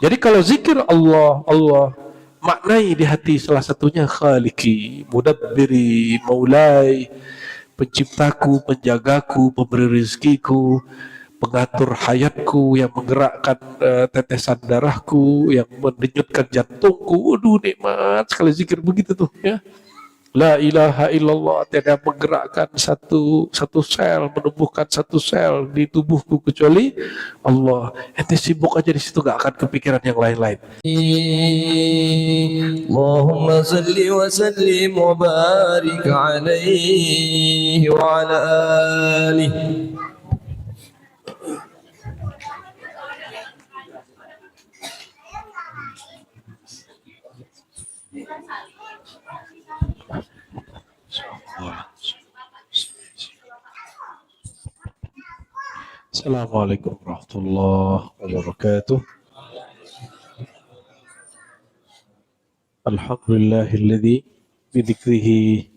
Jadi kalau zikir Allah, Allah, maknai di hati salah satunya Khaliki, Mudabbiri, Maulai, penciptaku, penjagaku, pemberi rezekiku, pengatur hayatku, yang menggerakkan tetesan darahku, yang mendenyutkan jantungku. Waduh, nikmat sekali zikir begitu tuh ya. La ilaha illallah, tiada menggerakkan satu sel, menumbuhkan satu sel di tubuhku kecuali Allah. Ente sibuk aja di situ, gak akan kepikiran yang lain-lain. Allahumma salli wa sallim wa barik alaihi wa ala alihi. Assalamualaikum warahmatullahi wabarakatuh. Alhamdulillahilladzi bidzikrihi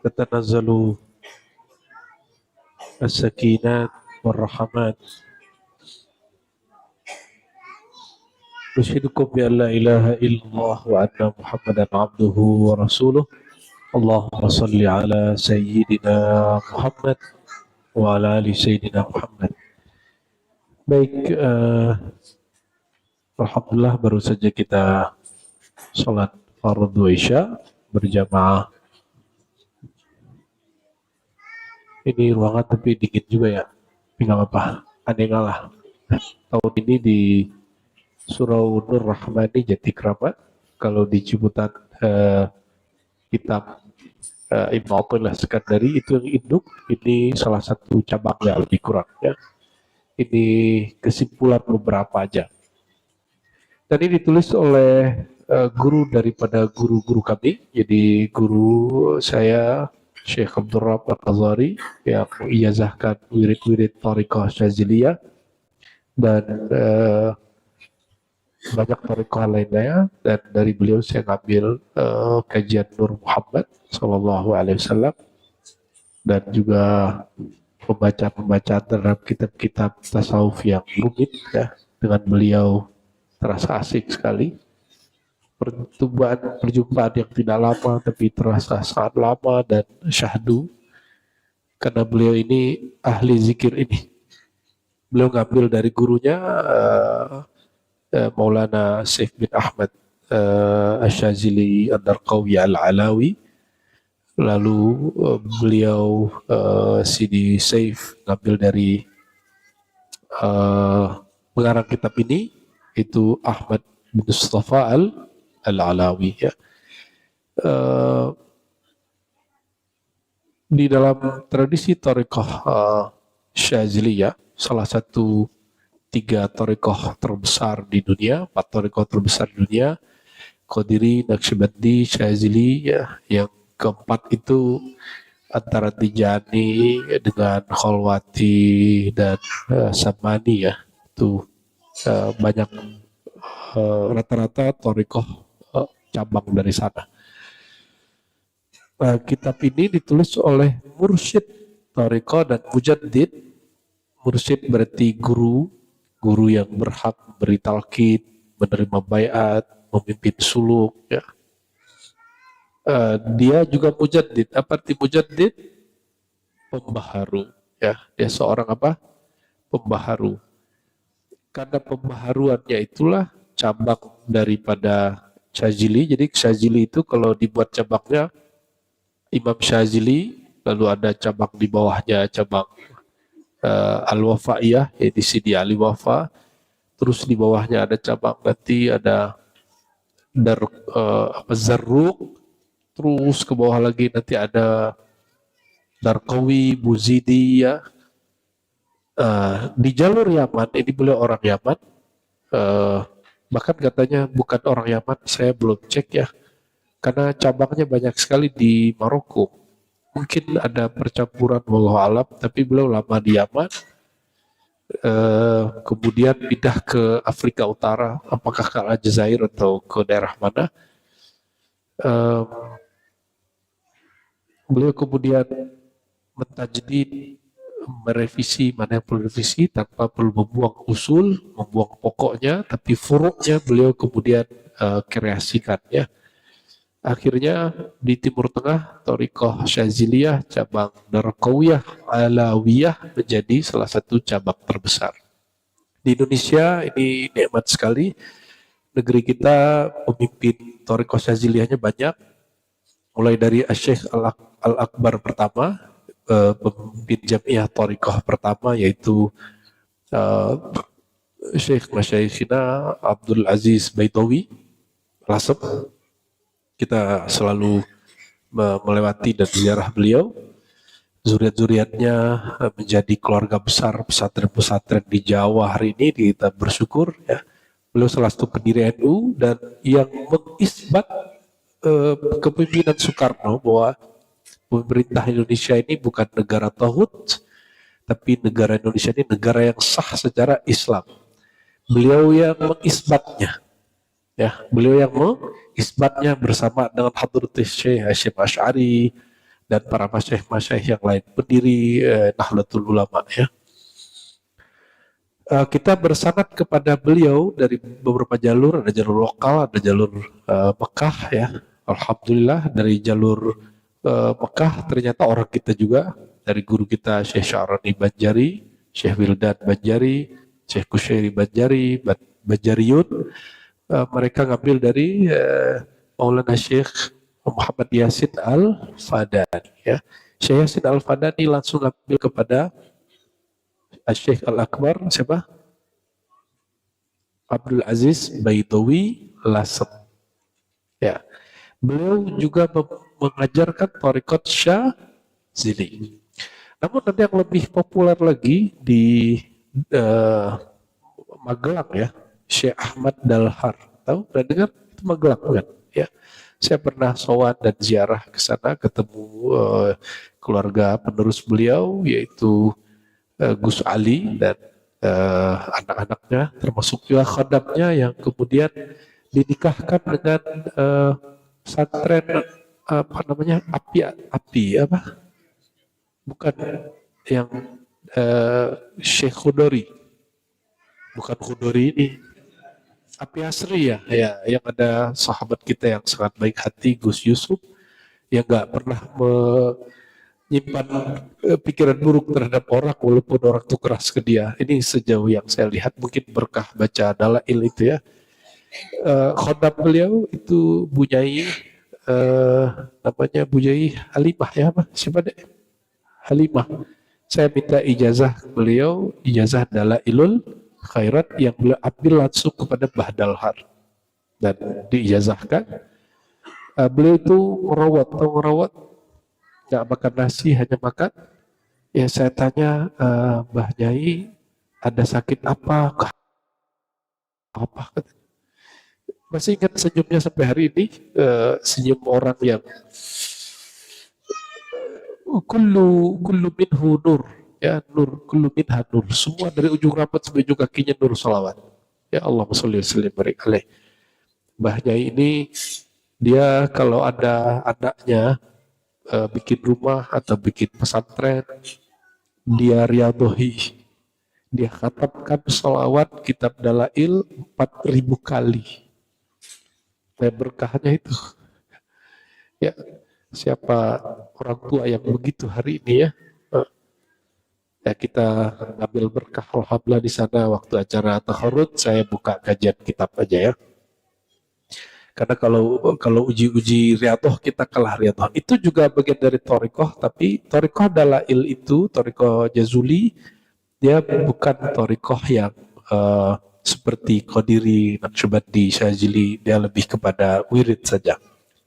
tatanazzalu as-sakinat warahmat. Ushidukum bi an la ilaha illallah wa anna Muhammadan abduhu wa rasuluh. Allahumma salli ala sayyidina Muhammad wa ala ali sayyidina Muhammad. Baik, alhamdulillah baru saja kita sholat fardhu isya berjamaah. Ini ruangan tapi dingin juga ya, tapi nggak apa-apa, aneh ngalah. Tahun ini di Surau Nur Rahmani Jatikramat, kalau di Ciputat kitab Ibnu Athaillah Sekandari itu yang induk, ini salah satu cabangnya lebih kurang ya. Ini kesimpulan beberapa aja. Dan ini ditulis oleh guru daripada guru-guru kami. Jadi guru saya Syekh Abdul Rabb Al-Qazari yang mengijazahkan wirid-wirid Thariqah Syaziliyah dan banyak thariqah lainnya, dan dari beliau saya ngambil kajian Nur Muhammad Sallallahu Alaihi Wasallam dan juga pembacaan terhadap kitab-kitab tasawuf yang rumit ya. Dengan beliau terasa asik sekali. Perjumpaan yang tidak lama tapi terasa sangat lama dan syahdu karena beliau ini ahli zikir ini. Beliau ngambil dari gurunya Maulana Syekh bin Ahmad Asyazili Ad-Darqawi Al-Alawi. Lalu beliau Sidi Saif ngambil dari pengarang kitab ini, itu Ahmad bin Mustafa Al-Alawi ya. Di dalam tradisi Thariqah Syaziliyah, salah satu 3 thariqah terbesar di dunia, 4 thariqah terbesar di dunia, Qadiri, Naqsyabandi, Syazili ya. Yang keempat itu antara Tijani dengan Khalwati dan Samani ya. Itu banyak rata-rata thariqah cabang dari sana. Kitab ini ditulis oleh mursyid thariqah dan mujaddid. Mursyid berarti guru yang berhak beri talqin, menerima baiat, memimpin suluk ya. Dia juga mujaddid. Apa arti mujaddid? Pembaharu ya. Dia seorang apa? Pembaharu. Karena pembaharuannya itulah cabang daripada Syazili. Jadi Syazili itu kalau dibuat cabangnya Imam Syazili, lalu ada cabang di bawahnya, cabang Al-Wafa'iyah, di sini Al-Wafa. Terus di bawahnya ada cabang nanti ada Zarruq. Terus ke bawah lagi nanti ada Darqawi, Buzidi ya. Di jalur Yaman, ini beliau orang Yaman. Bahkan katanya bukan orang Yaman, saya belum cek ya. Karena cabangnya banyak sekali di Maroko. Mungkin ada percampuran wallahu alam, tapi beliau lama di Yaman. Kemudian pindah ke Afrika Utara, apakah ke Aljazair atau ke daerah mana. Beliau kemudian mentajdid merevisi mana yang perlu direvisi tanpa perlu membuang usul, membuang pokoknya, tapi furuknya beliau kemudian kreasikan ya. Akhirnya di Timur Tengah, Thariqah Syaziliyah cabang Darqawiyah Alawiyah menjadi salah satu cabang terbesar. Di Indonesia ini nikmat sekali. Negeri kita pemimpin Thariqah Syaziliyahnya banyak. Mulai dari Syekh Al-Akbar pertama, pemimpin Jamiah Thariqah pertama, yaitu Syekh Masyayikhina Abdul Aziz Baitawi Lasem. Kita selalu melewati dan ziarah beliau. Zuriat-zuriatnya menjadi keluarga besar pesantren-pesantren di Jawa hari ini, kita bersyukur ya. Beliau salah satu pendiri NU dan yang mengisbat kepemimpinan Soekarno bahwa pemerintah Indonesia ini bukan negara tauhid, tapi negara Indonesia ini negara yang sah secara Islam. Beliau yang mengisbatnya. Ya, beliau yang mengisbatnya bersama dengan Hadratus Syekh Hasyim Asy'ari dan para masyaikh-masyaikh yang lain, pendiri Nahdlatul Ulama ya. Kita bersanad kepada beliau dari beberapa jalur, ada jalur lokal, ada jalur Mekah ya. Alhamdulillah dari jalur Mekah ternyata orang kita juga, dari guru kita Syekh Sya'rani Banjari, Syekh Wildan Banjari, Syekh Kusyairi Banjari, Banjariyun. Mereka ngambil dari Maulana Syekh Muhammad Yasin Al-Fadani ya. Syekh Yasin Al-Fadani langsung ngambil kepada Syekh Al-Akbar siapa? Abdul Aziz Baitawi Lasem. Ya. Beliau juga mengajarkan Thariqat Syazili. Namun nanti yang lebih populer lagi di Magelang ya, Syekh Ahmad Dalhar. Tahu? Pernah dengar? Itu Magelang kan? Ya. Saya pernah sowan dan ziarah ke sana, ketemu keluarga penerus beliau, yaitu Gus Ali dan anak-anaknya, termasuk juga khadamnya yang kemudian dinikahkan dengan pesantren apa namanya, api apa? Bukan yang Syekh Khudori, bukan Khudori ini. Api Asri ya, yang ada sahabat kita yang sangat baik hati, Gus Yusuf, yang nggak pernah menyimpan pikiran buruk terhadap orang walaupun orang itu keras ke dia. Ini sejauh yang saya lihat, mungkin berkah baca Dalail itu ya. Khodam beliau itu Bunyai, namanya Bunyai Halimah ya, apa? Siapa deh? Halimah. Saya minta ijazah beliau, ijazah Dalailul Khairat yang beliau ambil langsung kepada Mbah Dalhar dan diijazahkan. Beliau itu merawat, tahu merawat, nggak makan nasi, hanya makan. Ya saya tanya, Mbah Nyai ada sakit apa? Apa? Masih ingat senyumnya sampai hari ini, senyum orang yang kullu minhu nur. Ya, nur, kullu minha nur. Semua dari ujung rambut sampai ujung kakinya nur salawat. Ya Allah, sholli wa sallim barik alaih. Mbah Nyai ini, dia kalau ada anaknya bikin rumah atau bikin pesantren, dia riadohi. Dia khatamkan salawat kitab Dalail 4.000 kali. Nah, berkahnya itu. Ya, siapa orang tua yang begitu hari ini ya? Ya, kita ngambil berkah alhamdulillah di sana. Waktu acara taharud saya buka kajian kitab aja ya. Karena kalau uji riyadhah kita kalah riyadhah. Itu juga bagian dari thariqah, tapi thariqah Dalail itu, thariqah Jazuli, dia bukan thariqah yang seperti Qadiri, Naqsyabandi, Syazili, dia lebih kepada wirid saja.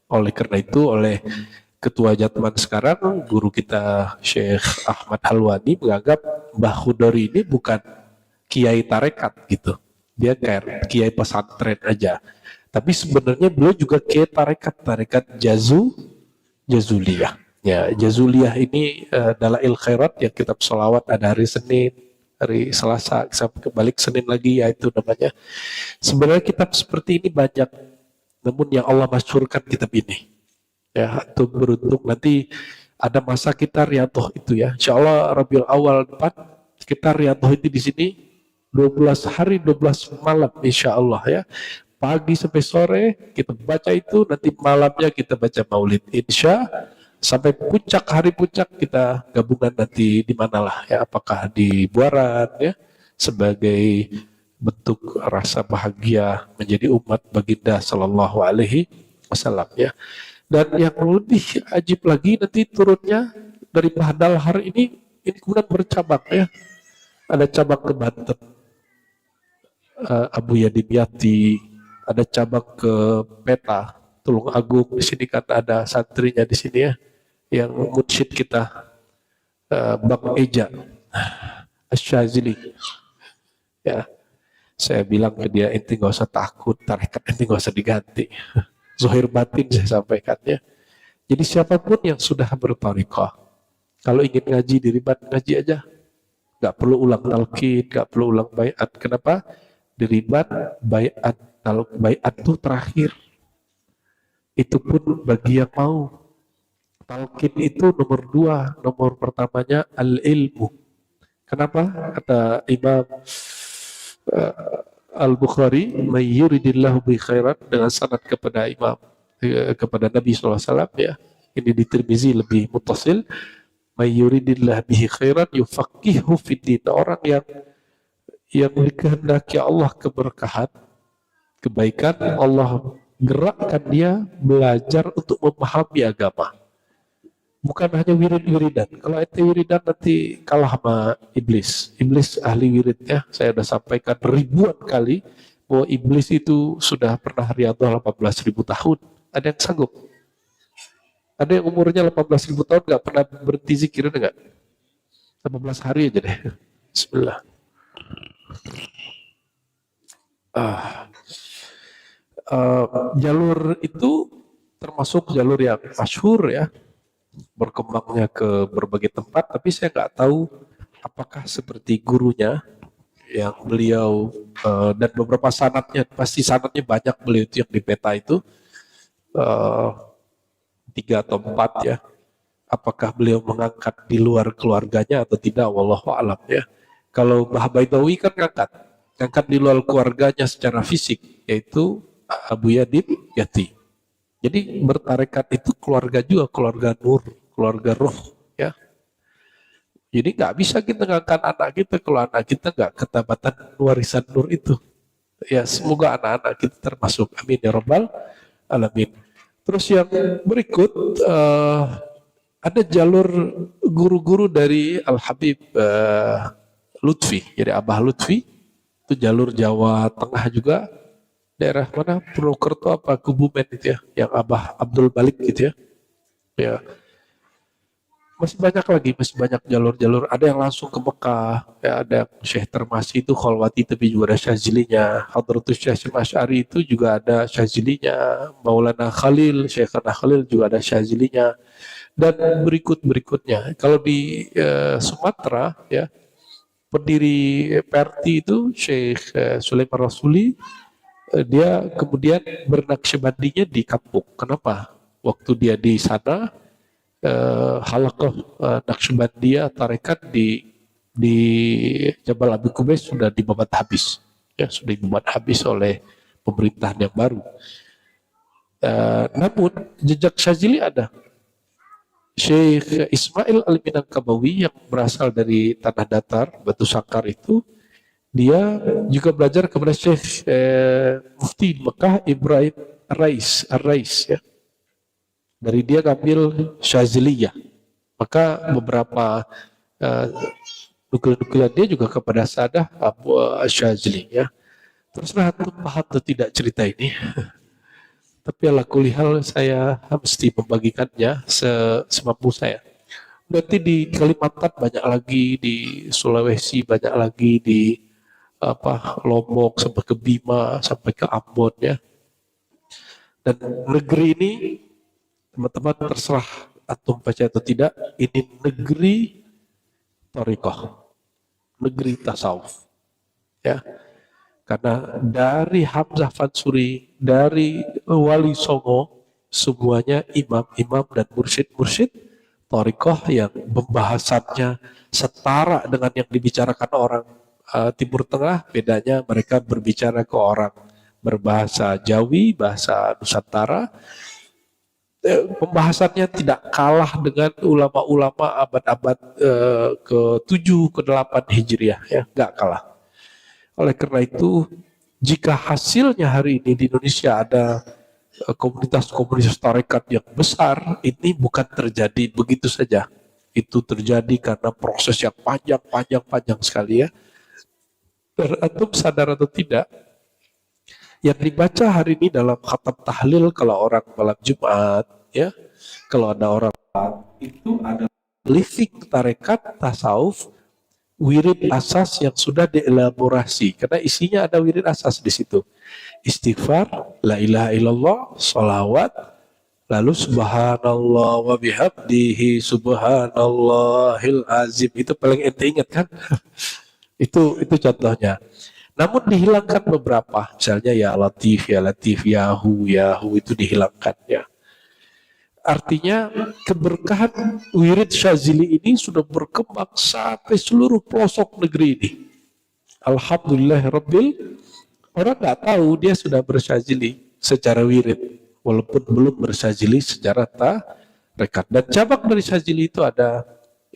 Oleh karena itu, oleh Ketua Jatman sekarang, guru kita Syekh Ahmad Halwani menganggap Mbah Khudori ini bukan kiai tarekat gitu. Dia kayak kiai pesantren aja. Tapi sebenarnya beliau juga kiai tarekat Jazuliyah. Ya, Jazuliyah ini Dalail Khairat yang kitab sholawat ada hari Senin, hari Selasa, sampai balik Senin lagi, ya itu namanya. Sebenarnya kitab seperti ini banyak, namun yang Allah masyhurkan kitab ini. Ya, itu beruntung nanti ada masa kita riyadhah itu ya. Insya Allah Rabiul Awal depan kita riyadhah itu di sini 12 hari 12 malam insya Allah ya. Pagi sampai sore kita baca itu, nanti malamnya kita baca maulid insya sampai puncak, hari puncak kita gabungan nanti di manalah ya, apakah di Buaran ya, sebagai bentuk rasa bahagia menjadi umat baginda sallallahu alaihi wasallam ya. Dan yang lebih ajib lagi nanti turunnya dari Bahdal hari ini kemudian bercabang ya. Ada cabang ke Banten, Abu Yadim Yati, ada cabang ke Peta, Tulung Agung, di sini kan ada santrinya di sini ya, yang mursyid kita, Bang Eja Asyazili. Ya, saya bilang ke dia, inti gak usah takut, tarekat inti gak usah diganti. Zuhir batin saya sampaikan ya. Jadi siapapun yang sudah bertarekat, kalau ingin ngaji di Ribat, ngaji aja. Gak perlu ulang talqin, gak perlu ulang bayat. Kenapa? Di Ribat, bayat itu terakhir. Itu pun bagi yang mau. Talqin itu nomor 2, nomor pertamanya al-ilmu. Kenapa? Kata Imam Al-Bukhari, "May yuridillahu bi khairan," dengan sanad kepada kepada Nabi SAW ya. Ini di Tirmizi lebih muttasil. "May yuridillahu bihi khairan yufaqihu fiddin." Orang yang dikehendaki Allah keberkahan, kebaikan, Allah gerakkan dia belajar untuk memahami agama. Bukan hanya wirid-wiridan. Kalau ente wiridan nanti kalah sama iblis. Iblis ahli wirid ya. Saya sudah sampaikan ribuan kali bahwa iblis itu sudah pernah riyadhah 18.000 tahun. Ada yang sanggup? Ada yang umurnya 18.000 tahun gak pernah berhenti zikir, ada gak? 18 hari aja deh. Bismillah. Jalur itu termasuk jalur yang masyhur ya, berkembangnya ke berbagai tempat, tapi saya nggak tahu apakah seperti gurunya yang beliau dan beberapa sanadnya, pasti sanadnya banyak beliau itu yang di Peta itu 3 atau 4 ya. Apakah beliau mengangkat di luar keluarganya atau tidak, wallahu alam ya. Kalau Mbah Baidawi kan ngangkat di luar keluarganya secara fisik, yaitu Abu Yadim Yati. Jadi bertarekat itu keluarga juga, keluarga nur, keluarga roh ya. Jadi nggak bisa kita ngangkat anak kita kalau anak kita nggak ketabatan warisan nur itu. Ya semoga anak-anak kita termasuk. Amin ya rabbal alamin. Terus yang berikut ada jalur guru-guru dari Al Habib Lutfi, jadi Abah Lutfi itu jalur Jawa Tengah juga. Daerah mana? Purwokerto apa Kebumen itu ya, yang Abah Abdul Balik gitu ya. Ya. Masih banyak jalur-jalur. Ada yang langsung ke Mekah, ya, ada Syekh Termasi itu Khalwati tapi juga ada Syazilinya. Hadratus Syekh Asy'ari itu juga ada Syazilinya. Maulana Khalil, Syekhana Khalil juga ada Syazilinya. Dan berikutnya. Kalau di Sumatera ya, pendiri Perti itu Syekh Sulaiman Rasuli. Dia kemudian bernaqsybandinya di kampung. Kenapa? Waktu dia di sana, halaqah Naqsyabandiyah tarekat di Jabal Abi Qubais sudah dibabat habis. Ya, sudah dibabat habis oleh pemerintahan yang baru. Namun jejak Syazili ada. Syekh Ismail Al-Minangkabawi yang berasal dari Tanah Datar, Batu Sangkar itu, dia juga belajar kepada Syekh Mufti Mekah Ibrahim Ar-Rais ya. Dari dia ngambil Syaziliyah. Maka beberapa nukil-nukilan dia juga kepada Sadah Abu Syazili ya. Terus paham atau tidak cerita ini? Tapi ala kulihal saya mesti membagikannya semampu saya. Nanti di Kalimantan banyak lagi, di Sulawesi banyak lagi, di Lombok sampai ke Bima sampai ke Ambon ya. Dan negeri ini teman-teman terserah atau percaya atau tidak, ini negeri thariqah, negeri tasawuf ya. Karena dari Hamzah Fansuri, dari Wali Songo, semuanya imam-imam dan mursyid-mursyid thariqah yang pembahasannya setara dengan yang dibicarakan orang Timur Tengah, bedanya mereka berbicara ke orang berbahasa Jawi, bahasa Nusantara. Pembahasannya tidak kalah dengan ulama-ulama abad-abad ke-7, ke-8 Hijriah, ya, nggak kalah. Oleh karena itu, jika hasilnya hari ini di Indonesia ada komunitas-komunitas tarekat yang besar, ini bukan terjadi begitu saja. Itu terjadi karena proses yang panjang sekali, ya. Dan antum sadar atau tidak, yang dibaca hari ini dalam khatam tahlil kalau orang malam Jumat, ya, kalau ada orang itu ada living tarekat tasawuf, wirid asas yang sudah dielaborasi, karena isinya ada wirid asas di situ. Istighfar, la ilaha illallah, sholawat, lalu subhanallah wa bihamdihi subhanallahil azim. Itu paling ente ingat kan? Itu contohnya. Namun dihilangkan beberapa, misalnya ya Latif, Yahu itu dihilangkan, ya. Artinya keberkahan wirid Syazili ini sudah berkembang sampai seluruh pelosok negeri ini. Alhamdulillah Rabbil, orang nggak tahu dia sudah bersyazili secara wirid, walaupun belum bersyazili secara tarekat. Dan cabang dari syazili itu ada,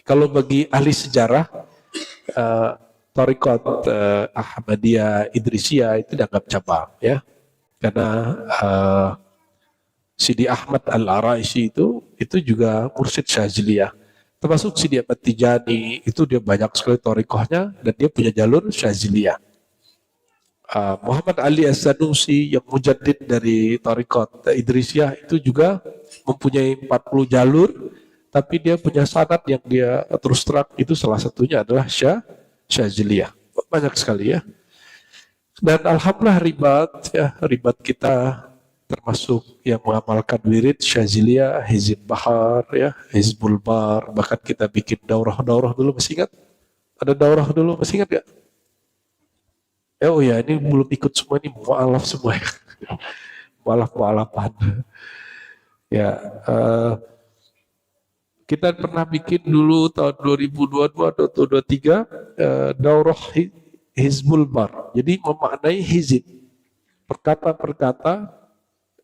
kalau bagi ahli sejarah, Thariqat Ahmadiyah Idrisiyah itu dianggap cabang, ya, karena Sidi Ahmad Al-Araisi itu juga mursyid Syaziliyah. Termasuk Sidi Ahmad Tijani, itu dia banyak sekali thariqahnya dan dia punya jalur Syaziliyah. Muhammad Ali As-Sanusi yang mujaddid dari thariqat Idrisiyah itu juga mempunyai 40 jalur, tapi dia punya sanad yang dia terus terang, itu salah satunya adalah Syaziliyah. Banyak sekali, ya. Dan alhamdulillah ribat kita termasuk yang mengamalkan wirid Syaziliyah, Hizib Bahar, ya, Hizbul Bar, bahkan kita bikin daurah dulu, masih ingat? Ada daurah dulu, masih ingat gak? Oh ya, ini belum ikut semua, ini mu'alaf semua, ya. Mu'alaf-mu'alafan. Ya, kita pernah bikin dulu tahun 2022 atau 2023 daurah Hizbul Bar. Jadi memaknai hizib, perkata-perkata,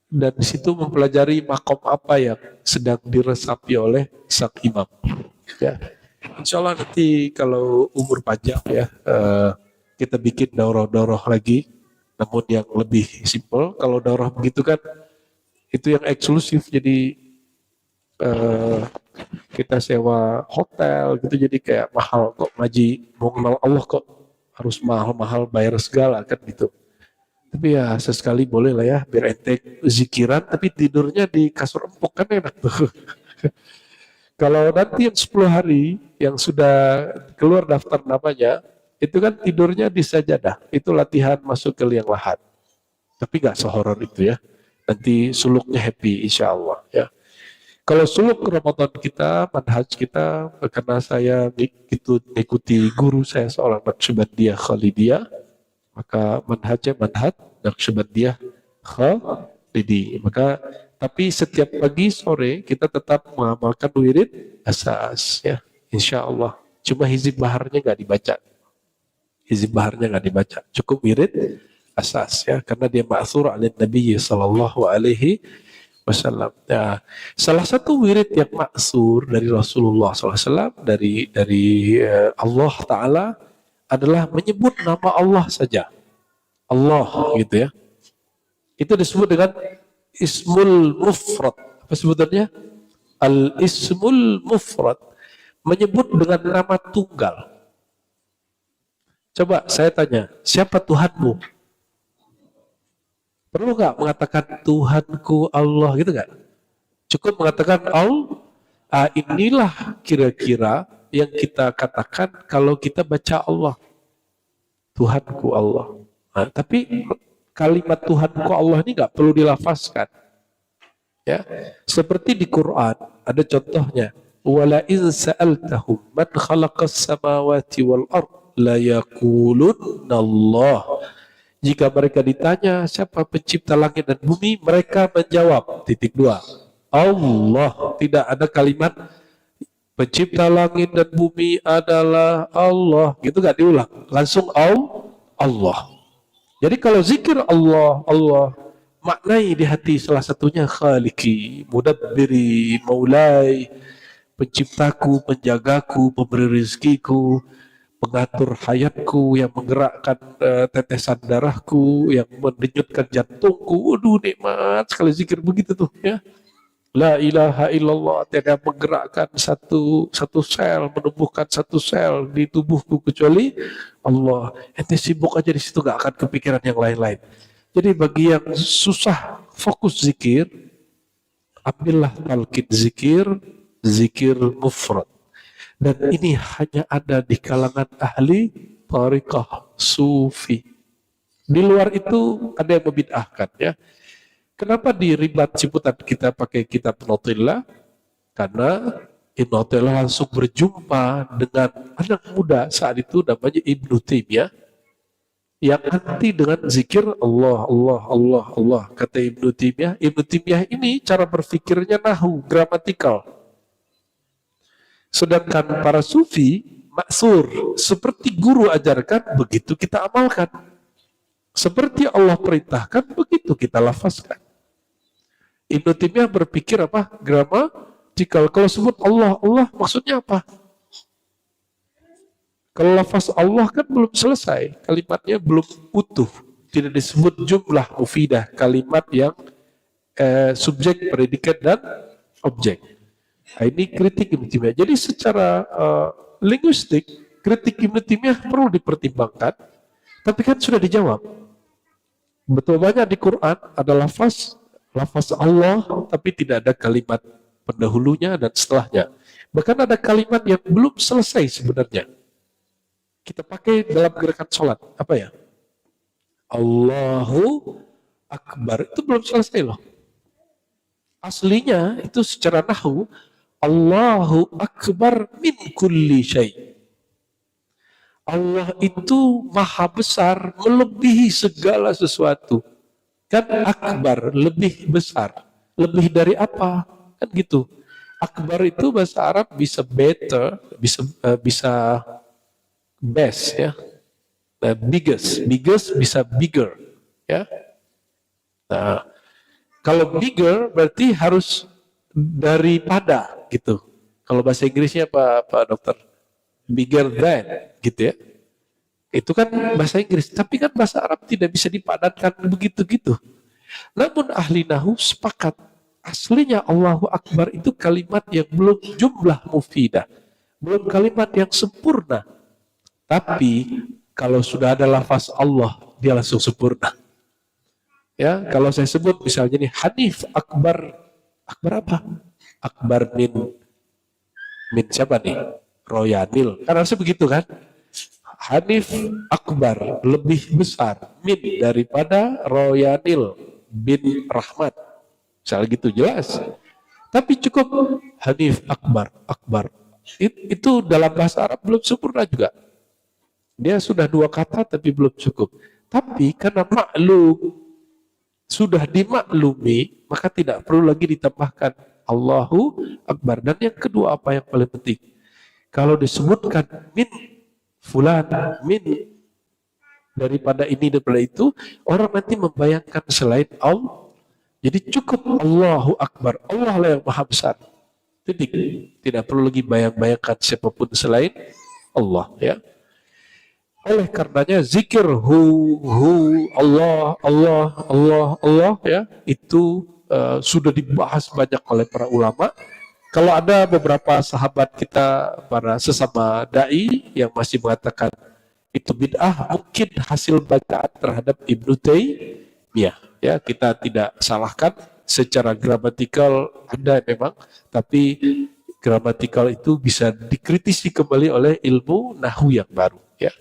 dan di situ mempelajari makom apa yang sedang diresapi oleh sang imam. Ya, insya Allah nanti kalau umur panjang, ya, kita bikin daurah-daurah lagi, namun yang lebih simpel. Kalau daurah begitu kan, itu yang eksklusif, jadi kita sewa hotel gitu, jadi kayak mahal kok, ngaji mau kenal Allah kok harus mahal-mahal bayar segala kan gitu. Tapi ya sesekali boleh lah, ya, biar ente zikiran tapi tidurnya di kasur empuk kan enak tuh. Kalau nanti yang 10 hari yang sudah keluar daftar namanya, itu kan tidurnya di sajadah, itu latihan masuk ke liang lahat. Tapi gak sehoror itu, ya. Nanti suluknya happy insya Allah, ya. Kalau suluk Ramadan kita, manhaj kita, karena saya mengikuti guru saya seorang Naqsyabandiyah Khalidiyah, maka manhajnya manhaj Naqsyabandiyah Khalidi. Maka tapi setiap pagi sore kita tetap mengamalkan wirid asas, ya, insya Allah. Cuma hizib baharnya nggak dibaca, cukup wirid asas, ya, karena dia ma'thur oleh Nabi sallallahu alaihi wasallam. Ya, salah satu wirid yang ma'thur dari Rasulullah SAW, dari Allah Ta'ala, adalah menyebut nama Allah saja. Allah, gitu, ya. Itu disebut dengan ismul mufrad. Apa sebutannya? Al-ismul mufrad. Menyebut dengan nama tunggal. Coba saya tanya, siapa Tuhanmu? Perlu nggak mengatakan Tuhanku Allah, gitu nggak? Cukup mengatakan Allah. Inilah kira-kira yang kita katakan kalau kita baca Allah. Tuhanku Allah. Nah, tapi kalimat Tuhanku Allah ini nggak perlu dilafazkan. Ya, seperti di Quran ada contohnya. Wala in sa'altahum man khalaqas samawati wal ard la yaqulunna Allah. Jika mereka ditanya siapa pencipta langit dan bumi, mereka menjawab, titik dua, Allah. Tidak ada kalimat Pencipta langit dan bumi adalah Allah. Gitu gak diulang, langsung Allah. Jadi kalau zikir Allah, Allah, maknai di hati salah satunya Khaliki, Mudabbiri, Maulai, penciptaku, penjagaku, pemberi rezekiku, pengatur hayatku, yang menggerakkan tetesan darahku, yang mendenyutkan jantungku. Waduh, nikmat sekali zikir begitu tuh ya. La ilaha illallah, tidak menggerakkan satu sel, menumbuhkan satu sel di tubuhku kecuali Allah. Ente sibuk aja di situ, gak akan kepikiran yang lain-lain. Jadi bagi yang susah fokus zikir, ambillah talqin zikir, zikir mufrad. Dan ini hanya ada di kalangan ahli tariqah sufi. Di luar itu ada yang membid'ahkan ya. Kenapa di ribat Ciputat kita pakai kitab Notillah? Karena Ibnu Athaillah langsung berjumpa dengan anak muda saat itu namanya Ibnu Taimiyah yang anti dengan zikir Allah, Allah, Allah, Allah. Kata Ibnu Taimiyah ini cara berpikirnya nahu, gramatikal. Sedangkan para sufi maksur, seperti guru ajarkan, begitu kita amalkan. Seperti Allah perintahkan, begitu kita lafazkan. Ibnu Taimiyah berpikir apa? Gramatikal. Kalau sebut Allah, Allah maksudnya apa? Kalau lafaz Allah kan belum selesai, kalimatnya belum utuh, tidak disebut jumlah mufidah, kalimat yang subjek, predikat, dan objek. Nah, ini kritik Ibnu Taimiyah. Jadi secara linguistik, kritik Ibnu Taimiyah perlu dipertimbangkan, tapi kan sudah dijawab. Betul banyak di Quran ada lafaz Allah, tapi tidak ada kalimat pendahulunya dan setelahnya. Bahkan ada kalimat yang belum selesai sebenarnya. Kita pakai dalam gerakan sholat. Apa ya? Allahu Akbar. Itu belum selesai loh. Aslinya itu secara nahwu, Allahu Akbar min kulli syai'. Allah itu maha besar, melebihi segala sesuatu. Kan akbar, lebih besar. Lebih dari apa? Kan gitu. Akbar itu bahasa Arab bisa better, bisa best ya. Biggest bisa bigger ya. Nah, kalau bigger berarti harus daripada gitu. Kalau bahasa Inggrisnya Pak Dokter? Bigger than gitu ya. Itu kan bahasa Inggris, tapi kan bahasa Arab tidak bisa dipadatkan begitu gitu. Namun ahli nahwu sepakat, aslinya Allahu Akbar itu kalimat yang belum jumlah mufidah, belum kalimat yang sempurna. Tapi kalau sudah ada lafaz Allah, dia langsung sempurna. Ya, kalau saya sebut misalnya nih Hanif Akbar, Akbar apa? Akbar min siapa nih? Royanil. Kan harusnya begitu kan? Hanif Akbar, lebih besar min daripada Royanil bin Rahmat. Misalnya gitu jelas. Tapi cukup Hanif Akbar. Itu dalam bahasa Arab belum sempurna juga. Dia sudah dua kata tapi belum cukup. Tapi karena maklum, sudah dimaklumi, maka tidak perlu lagi ditambahkan Allahu Akbar. Dan yang kedua apa yang paling penting? Kalau disebutkan min fulan, min daripada ini daripada itu, orang nanti membayangkan selain Allah. Jadi cukup Allahu Akbar, Allah lah yang maha besar. Titik. Tidak perlu lagi bayang-bayangkan siapapun selain Allah ya. Oleh karenanya zikir Allah ya, itu sudah dibahas banyak oleh para ulama. Kalau ada beberapa sahabat kita, para sesama dai yang masih mengatakan itu bid'ah, mungkin hasil bacaan terhadap Ibnu Taimiyah. Ya, kita tidak salahkan secara gramatikal ada memang, tapi gramatikal itu bisa dikritisi kembali oleh ilmu nahwu yang baru. Ya.